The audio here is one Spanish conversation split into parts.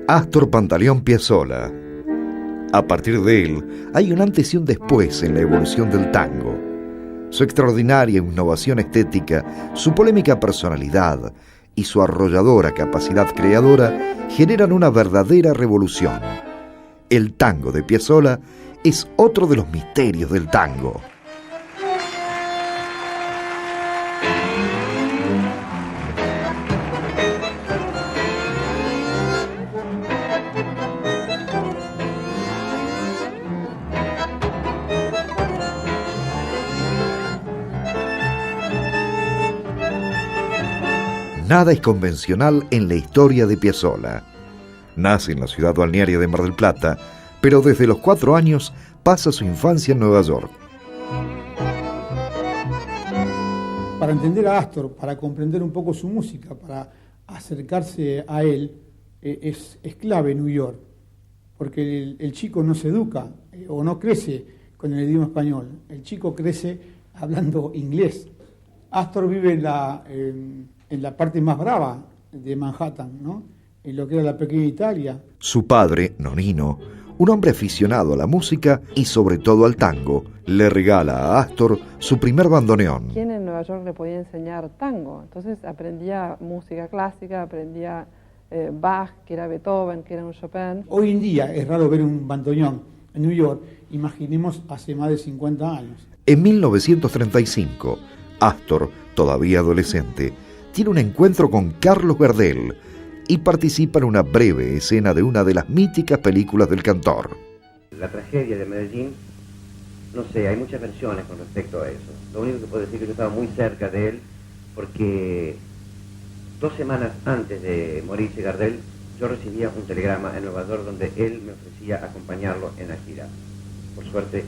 Astor Pantaleón Piazzolla. A partir de él, hay un antes y un después en la evolución del tango. Su extraordinaria innovación estética, su polémica personalidad y su arrolladora capacidad creadora generan una verdadera revolución. El tango de Piazzolla es otro de los misterios del tango. Nada es convencional en la historia de Piazzolla. Nace en la ciudad balnearia de Mar del Plata, pero desde los 4 años pasa su infancia en Nueva York. Para entender a Astor, para comprender un poco su música, para acercarse a él, es clave New York, porque el chico no se educa o no crece con el idioma español, el chico crece hablando inglés. Astor vive en la parte más brava de Manhattan, ¿no? En lo que era la pequeña Italia. Su padre, Nonino, un hombre aficionado a la música y sobre todo al tango, le regala a Astor su primer bandoneón. ¿Quién en Nueva York le podía enseñar tango? Entonces aprendía música clásica, aprendía Bach, que era Beethoven, que era un Chopin. Hoy en día es raro ver un bandoneón en New York, imaginemos hace más de 50 años. En 1935, Astor, todavía adolescente, tiene un encuentro con Carlos Gardel y participa en una breve escena de una de las míticas películas del cantor. La tragedia de Medellín, no sé, hay muchas versiones con respecto a eso. Lo único que puedo decir es que yo estaba muy cerca de él porque 2 semanas antes de morirse Gardel, yo recibía un telegrama en Nueva York donde él me ofrecía acompañarlo en la gira. Por suerte,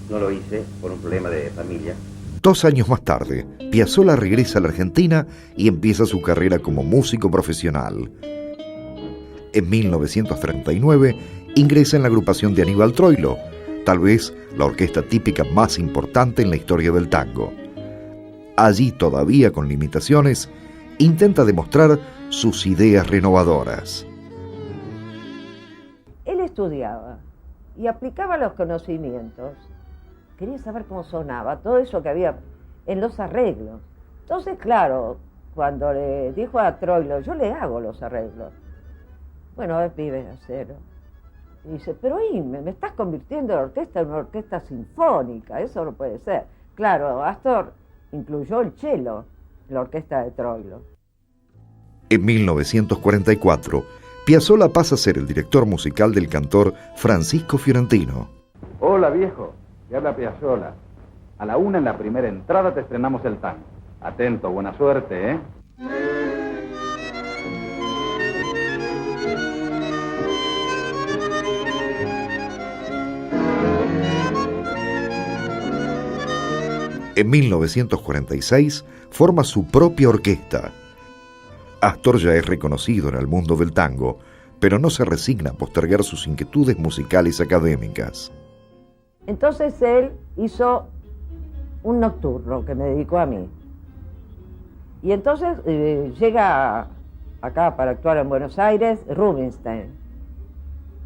no lo hice por un problema de familia. 2 años más tarde, Piazzolla regresa a la Argentina y empieza su carrera como músico profesional. En 1939 ingresa en la agrupación de Aníbal Troilo, tal vez la orquesta típica más importante en la historia del tango. Allí, todavía con limitaciones, intenta demostrar sus ideas renovadoras. Él estudiaba y aplicaba los conocimientos. Quería saber cómo sonaba, todo eso que había en los arreglos. Entonces, claro, cuando le dijo a Troilo, yo le hago los arreglos. Bueno, a ver, pibe, acero. Y dice, pero ahí me estás convirtiendo la orquesta en una orquesta sinfónica, eso no puede ser. Claro, Astor incluyó el cello en la orquesta de Troilo. En 1944, Piazzolla pasa a ser el director musical del cantor Francisco Fiorentino. Hola, viejo. Te habla Piazzolla. A la 1 en la primera entrada te estrenamos el tango. Atento, buena suerte, ¿eh? En 1946 forma su propia orquesta. Astor ya es reconocido en el mundo del tango, pero no se resigna a postergar sus inquietudes musicales académicas. Entonces él hizo un nocturno que me dedicó a mí. Y entonces llega acá para actuar en Buenos Aires Rubinstein.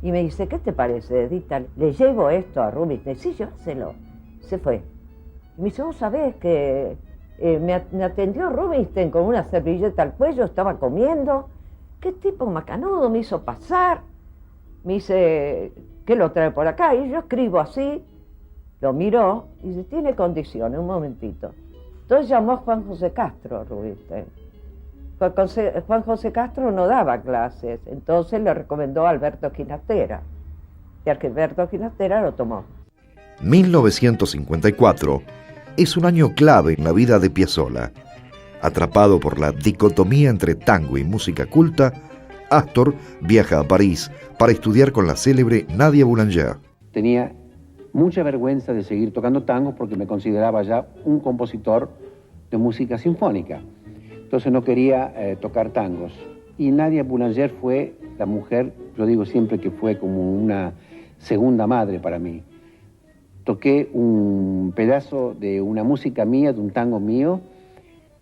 Y me dice, ¿qué te parece, Edita? Le llevo esto a Rubinstein. Sí, llévaselo. Se fue. Y me dice, vos sabés que me atendió Rubinstein con una servilleta al cuello, estaba comiendo. ¿Qué tipo macanudo me hizo pasar? Me dice, ¿qué lo trae por acá? Y yo escribo así, lo miró y dice, tiene condiciones, un momentito. Entonces llamó a Juan José Castro, Rubinstein. Juan José Castro no daba clases, entonces le recomendó a Alberto Ginastera. Y Alberto Ginastera lo tomó. 1954 es un año clave en la vida de Piazzolla. Atrapado por la dicotomía entre tango y música culta, Astor viaja a París para estudiar con la célebre Nadia Boulanger. Tenía mucha vergüenza de seguir tocando tangos porque me consideraba ya un compositor de música sinfónica. Entonces no quería tocar tangos. Y Nadia Boulanger fue la mujer, yo digo siempre que fue como una segunda madre para mí. Toqué un pedazo de una música mía, de un tango mío,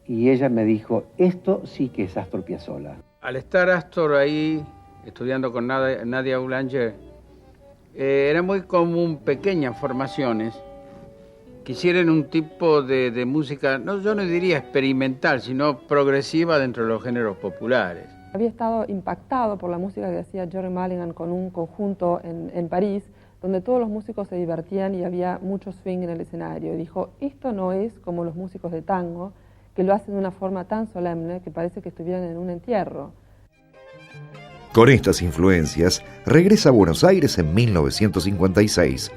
y ella me dijo, esto sí que es Astor Piazzolla. Al estar Astor ahí estudiando con Nadia Boulanger, era muy común pequeñas formaciones que hicieran un tipo de música, yo no diría experimental, sino progresiva dentro de los géneros populares. Había estado impactado por la música que hacía Jerry Mulligan con un conjunto en París, donde todos los músicos se divertían y había mucho swing en el escenario. Y dijo, esto no es como los músicos de tango, que lo hacen de una forma tan solemne que parece que estuvieran en un entierro. Con estas influencias, regresa a Buenos Aires en 1956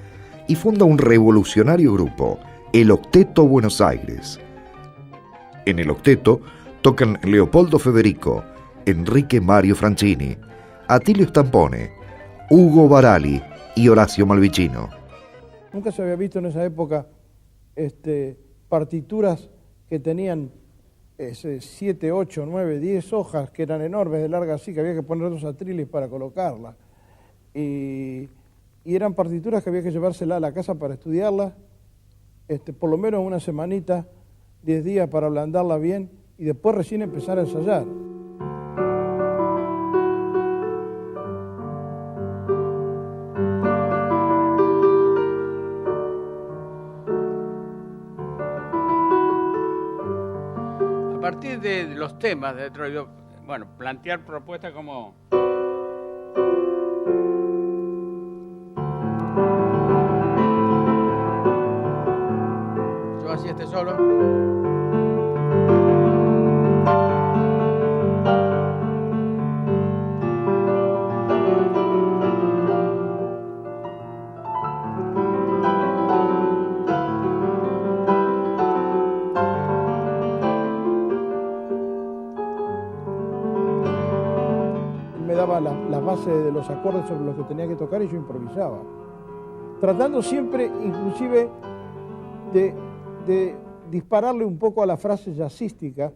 y funda un revolucionario grupo, el Octeto Buenos Aires. En el Octeto tocan Leopoldo Federico, Enrique Mario Franchini, Atilio Stampone, Hugo Barali y Horacio Malvicino. Nunca se había visto en esa época partituras que tenían 7, 8, 9, 10 hojas que eran enormes, de larga así, que había que poner 2 atriles para colocarlas. Y eran partituras que había que llevárselas a la casa para estudiarlas, por lo menos una semanita, 10 días para ablandarla bien y después recién empezar a ensayar. A partir de los temas, plantear propuestas como... Yo hacía este solo. Las bases de los acordes sobre los que tenía que tocar y yo improvisaba. Tratando siempre, inclusive, de dispararle un poco a la frase jazzística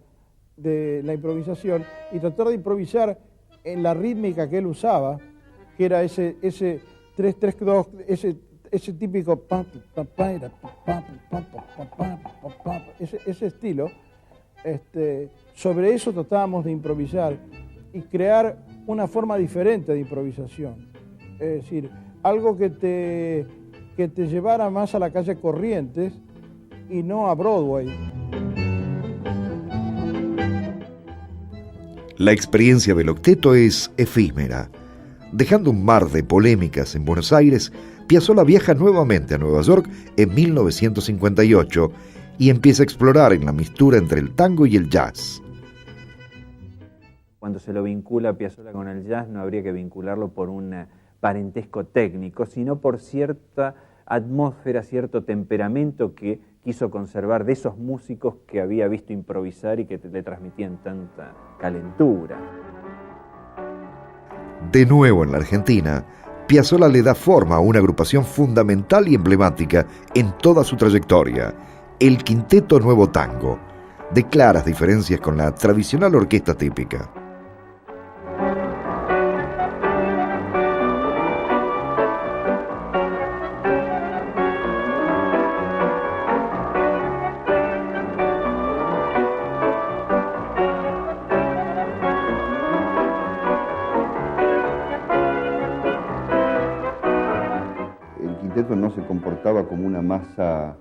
de la improvisación y tratar de improvisar en la rítmica que él usaba, que era ese 3-3-2, ese típico ese estilo. Sobre eso tratábamos de improvisar y crear una forma diferente de improvisación, es decir, algo que te llevara más a la calle Corrientes y no a Broadway. La experiencia del octeto es efímera. Dejando un mar de polémicas en Buenos Aires, Piazzolla viaja nuevamente a Nueva York en 1958 y empieza a explorar en la mistura entre el tango y el jazz. Cuando se lo vincula a Piazzolla con el jazz, no habría que vincularlo por un parentesco técnico, sino por cierta atmósfera, cierto temperamento que quiso conservar de esos músicos que había visto improvisar y que le transmitían tanta calentura. De nuevo en la Argentina, Piazzolla le da forma a una agrupación fundamental y emblemática en toda su trayectoria, el Quinteto Nuevo Tango, de claras diferencias con la tradicional orquesta típica. No se comportaba como una masa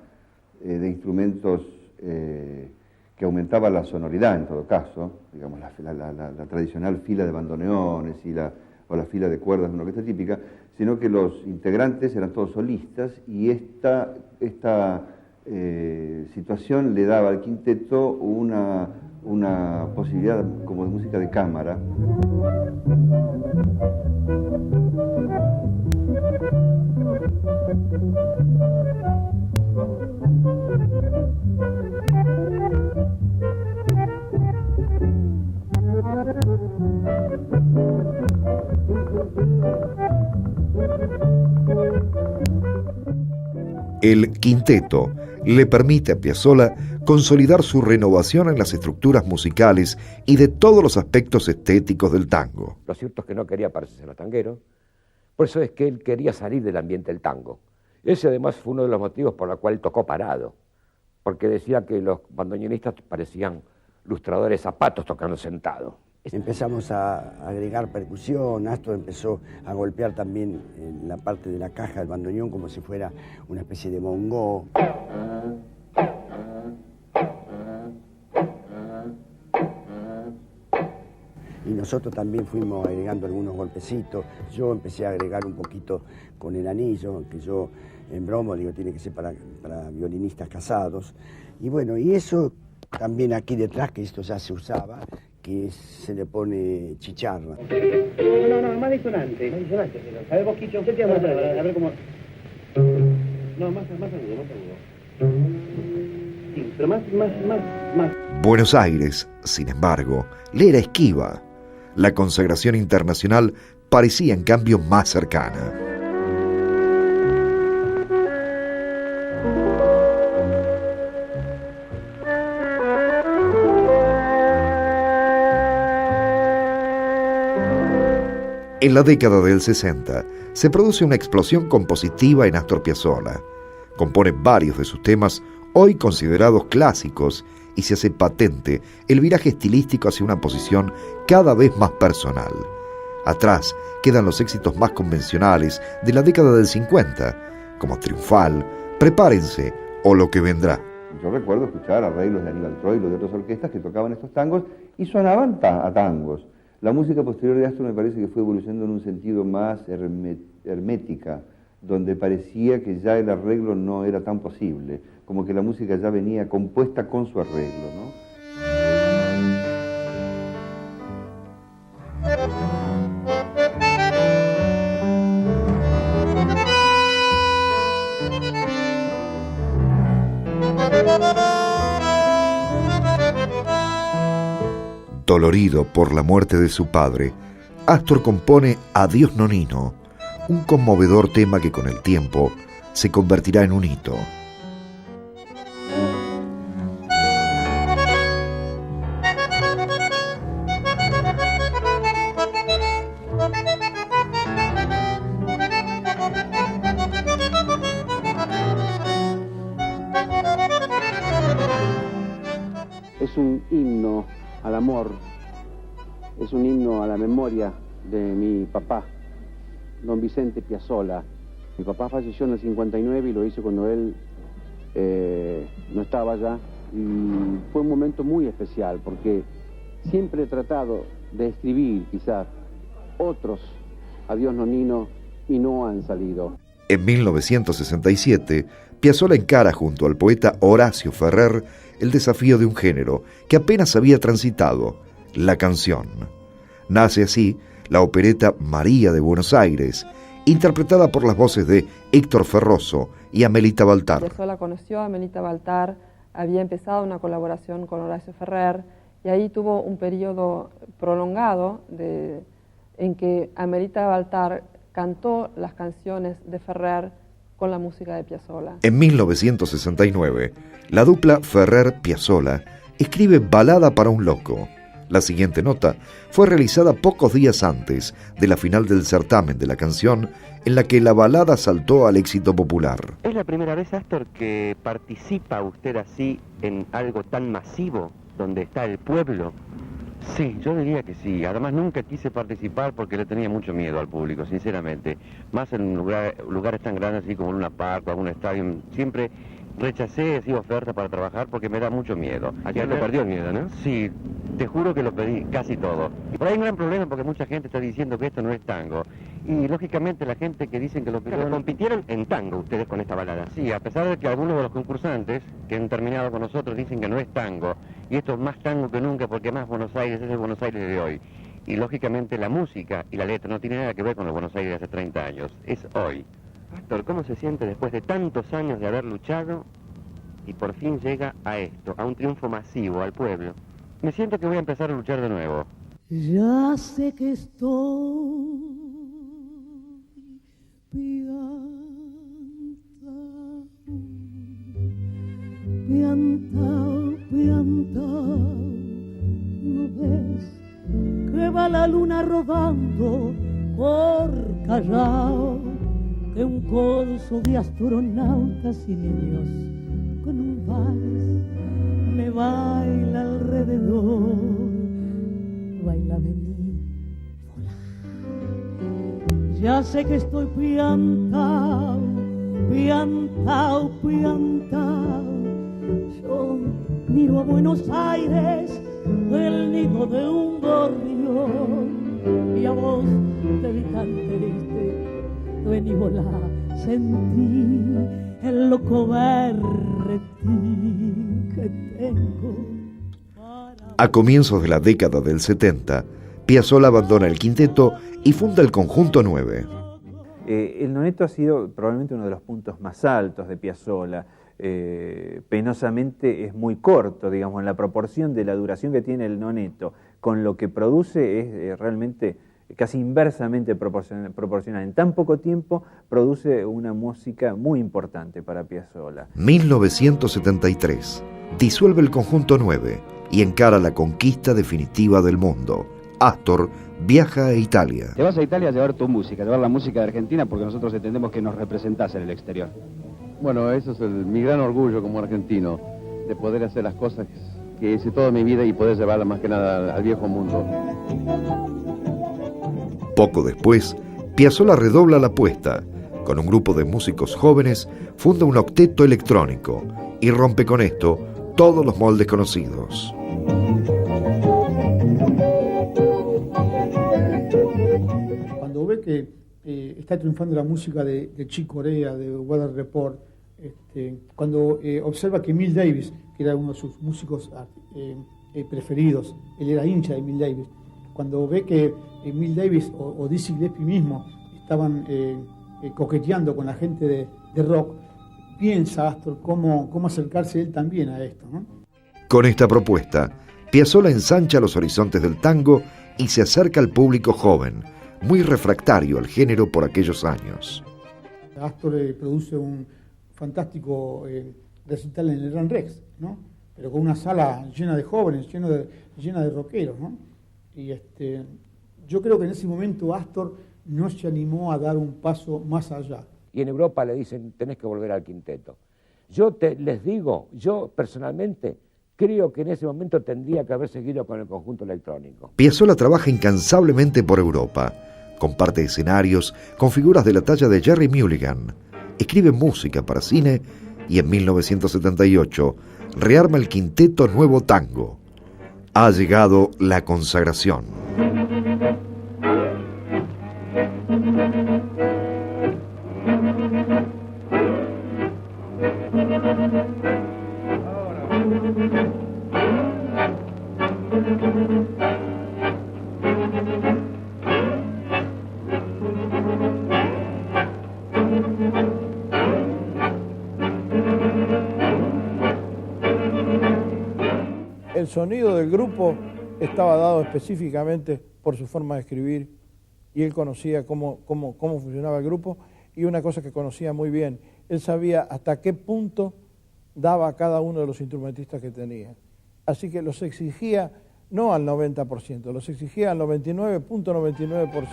de instrumentos que aumentaba la sonoridad en todo caso, digamos la tradicional fila de bandoneones o la fila de cuerdas de una orquesta típica, sino que los integrantes eran todos solistas y esta situación le daba al quinteto una posibilidad como de música de cámara. El quinteto le permite a Piazzolla consolidar su renovación en las estructuras musicales y de todos los aspectos estéticos del tango. Lo cierto es que no quería parecerse a los tangueros, por eso es que él quería salir del ambiente del tango. Ese además fue uno de los motivos por los cuales tocó parado, porque decía que los bandoneonistas parecían lustradores zapatos tocando sentados. Empezamos a agregar percusión, Astor empezó a golpear también en la parte de la caja del bandoneón como si fuera una especie de bongó. Y nosotros también fuimos agregando algunos golpecitos. Yo empecé a agregar un poquito con el anillo, que yo en broma digo tiene que ser para violinistas casados. Y bueno, y eso también aquí detrás, que esto ya se usaba, que se le pone chicharra. No, más disonante. Más disonante, a ver vos, Quicho, ¿qué te vamos a hacer? A ver cómo... No, más agudo. Sí, pero más. Buenos Aires, sin embargo, le era esquiva. La consagración internacional parecía en cambio más cercana. En la década del 60 se produce una explosión compositiva en Astor Piazzolla. Compone varios de sus temas hoy considerados clásicos y se hace patente el viraje estilístico hacia una posición cada vez más personal. Atrás quedan los éxitos más convencionales de la década del 50, como Triunfal, Prepárense o Lo que vendrá. Yo recuerdo escuchar arreglos de Aníbal Troilo y de otras orquestas que tocaban estos tangos y sonaban a tangos. La música posterior de Astor me parece que fue evolucionando en un sentido más hermética, donde parecía que ya el arreglo no era tan posible, como que la música ya venía compuesta con su arreglo, ¿no? Dolorido por la muerte de su padre, Astor compone Adiós Nonino, un conmovedor tema que con el tiempo se convertirá en un hito. Es un himno al amor, es un himno a la memoria de mi papá, don Vicente Piazzolla. Mi papá falleció en el 59 y lo hizo cuando él no estaba allá. Y fue un momento muy especial porque siempre he tratado de escribir quizás otros Adiós Nonino y no han salido. En 1967, Piazzolla encara junto al poeta Horacio Ferrer el desafío de un género que apenas había transitado, la canción. Nace así la opereta María de Buenos Aires, interpretada por las voces de Héctor Ferroso y Amelita Baltar. Piazzolla conoció a Amelita Baltar, había empezado una colaboración con Horacio Ferrer y ahí tuvo un periodo prolongado en que Amelita Baltar cantó las canciones de Ferrer con la música de Piazzolla. En 1969, la dupla Ferrer-Piazzolla escribe Balada para un loco. La siguiente nota fue realizada pocos días antes de la final del certamen de la canción, en la que la balada saltó al éxito popular. ¿Es la primera vez, Astor, que participa usted así en algo tan masivo, donde está el pueblo? Sí, yo diría que sí. Además nunca quise participar porque le tenía mucho miedo al público, sinceramente. Más en lugares tan grandes así como Luna Park o algún estadio. Siempre rechacé así ofertas para trabajar porque me da mucho miedo. Ayer le perdió el miedo, ¿no? Sí, te juro que lo pedí casi todo. Y por ahí hay un gran problema porque mucha gente está diciendo que esto no es tango. Y lógicamente la gente que dicen que lo pidió... Pero compitieron en tango ustedes con esta balada. Sí, a pesar de que algunos de los concursantes que han terminado con nosotros dicen que no es tango. Y esto es más tango que nunca porque más Buenos Aires es el Buenos Aires de hoy. Y lógicamente la música y la letra no tiene nada que ver con los Buenos Aires de hace 30 años. Es hoy. Astor, ¿cómo se siente después de tantos años de haber luchado y por fin llega a esto, a un triunfo masivo, al pueblo? Me siento que voy a empezar a luchar de nuevo. Ya sé que estoy piantao, ¿no ves que va la luna rodando por Callao? Que un corso de astronautas y niños con un vals me baila alrededor. baila, vení, volá. Ya sé que estoy piantao, piantao, piantao. Yo miro a Buenos Aires, el nido de un gorrión, y a vos te vi tan triste, vení, volá, sentí el loco berretín que tengo. A comienzos de la década del 70, Piazzolla abandona el quinteto y funda el Conjunto 9. El noneto ha sido probablemente uno de los puntos más altos de Piazzolla. Penosamente es muy corto, digamos, en la proporción de la duración que tiene el noneto con lo que produce es realmente casi inversamente proporcional. En tan poco tiempo produce una música muy importante para Piazzolla. 1973. Disuelve el Conjunto 9 y encara la conquista definitiva del mundo. Astor viaja a Italia. Te vas a Italia a llevar tu música, a llevar la música de Argentina, porque nosotros entendemos que nos representás en el exterior. Bueno, eso es mi gran orgullo como argentino, de poder hacer las cosas que hice toda mi vida y poder llevarlas más que nada al viejo mundo. Poco después, Piazzolla redobla la apuesta. Con un grupo de músicos jóvenes, funda un octeto electrónico y rompe con esto todos los moldes conocidos. Cuando ve que está triunfando la música de Chick Corea, de Weather Report, cuando observa que Miles Davis, que era uno de sus músicos preferidos, él era hincha de Miles Davis, cuando ve que Miles Davis o Dizzy Gillespie mismo estaban coqueteando con la gente de rock, piensa Astor cómo acercarse él también a esto, ¿no? Con esta propuesta, Piazzolla ensancha los horizontes del tango y se acerca al público joven, muy refractario al género por aquellos años. Astor produce un fantástico recital en el Gran Rex, ¿no? Pero con una sala llena de jóvenes, llena de rockeros, ¿no? Y yo creo que en ese momento Astor no se animó a dar un paso más allá. Y en Europa le dicen, tenés que volver al quinteto. Les digo, yo personalmente creo que en ese momento tendría que haber seguido con el conjunto electrónico. Piazzolla trabaja incansablemente por Europa, comparte escenarios con figuras de la talla de Jerry Mulligan, escribe música para cine y en 1978 rearma el quinteto Nuevo Tango. Ha llegado la consagración. El sonido del grupo estaba dado específicamente por su forma de escribir y él conocía cómo funcionaba el grupo, y una cosa que conocía muy bien, él sabía hasta qué punto daba cada uno de los instrumentistas que tenía. Así que los exigía no al 90%, los exigía al 99.99%.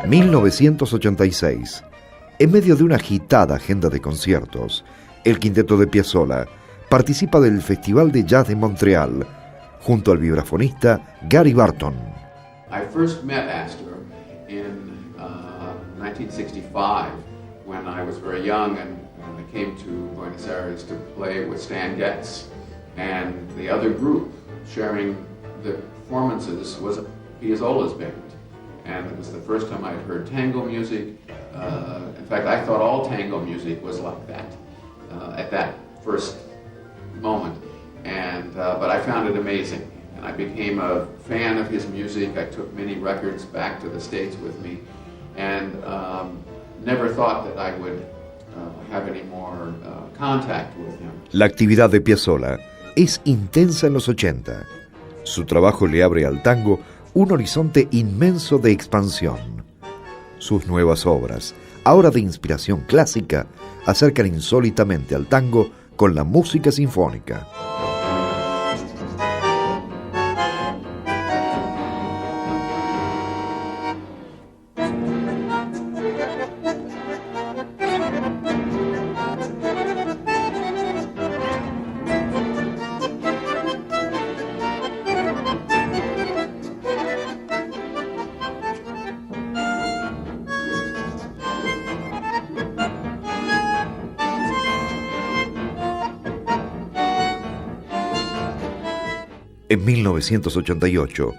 1986. En medio de una agitada agenda de conciertos, el quinteto de Piazzolla participa del Festival de Jazz de Montreal, junto al vibrafonista Gary Barton. I first met Astor in 1965 when I was very young and I came to Buenos Aires to play with Stan Getz, and the other group sharing the performances was Piazzolla's band, and it was the first time I'd heard tango music. In fact, I thought all tango music was like that at that first moment, and but I found it amazing, and I became a fan of his music. I took many records back to the States with me, and never thought that I would have any more contact with him. La actividad de Piazzolla es intensa en los 80. Su trabajo le abre al tango un horizonte inmenso de expansión. Sus nuevas obras, ahora de inspiración clásica, acercan insólitamente al tango con la música sinfónica. En 1988,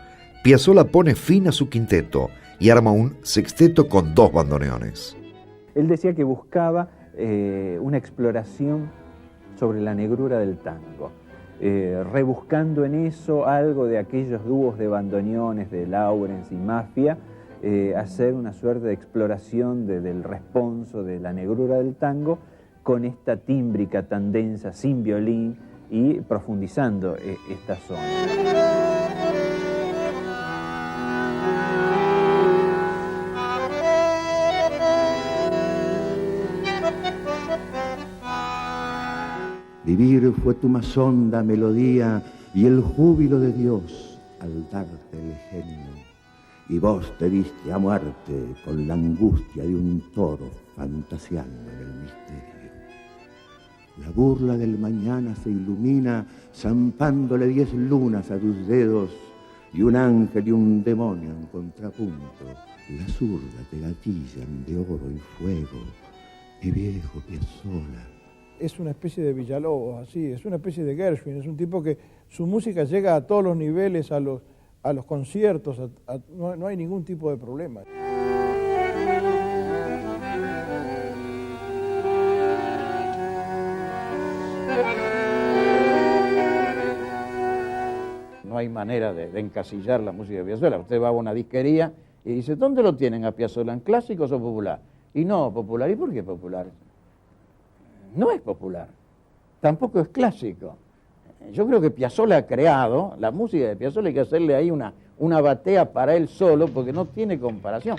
Piazzolla pone fin a su quinteto y arma un sexteto con 2 bandoneones. Él decía que buscaba una exploración sobre la negrura del tango, rebuscando en eso algo de aquellos dúos de bandoneones de Lawrence y Mafia, hacer una suerte de exploración del responso de la negrura del tango con esta tímbrica tan densa, sin violín, y profundizando esta zona. Vivir fue tu más honda melodía y el júbilo de Dios al darte el genio. Y vos te diste a muerte con la angustia de un toro fantaseando en el misterio. La burla del mañana se ilumina zampándole 10 lunas a tus dedos y un ángel y un demonio en contrapunto. La zurda te gatillan de oro y fuego. Mi viejo Piazzolla. Es una especie de Villalobos, así, es una especie de Gershwin, es un tipo que su música llega a todos los niveles, a los conciertos, no hay ningún tipo de problema. No hay manera de encasillar la música de Piazzolla. Usted va a una disquería y dice, ¿dónde lo tienen a Piazzolla? ¿En clásicos o popular? Y no, popular. ¿Y por qué popular? No es popular, tampoco es clásico. Yo creo que Piazzolla ha creado, la música de Piazzolla hay que hacerle ahí una batea para él solo, porque no tiene comparación.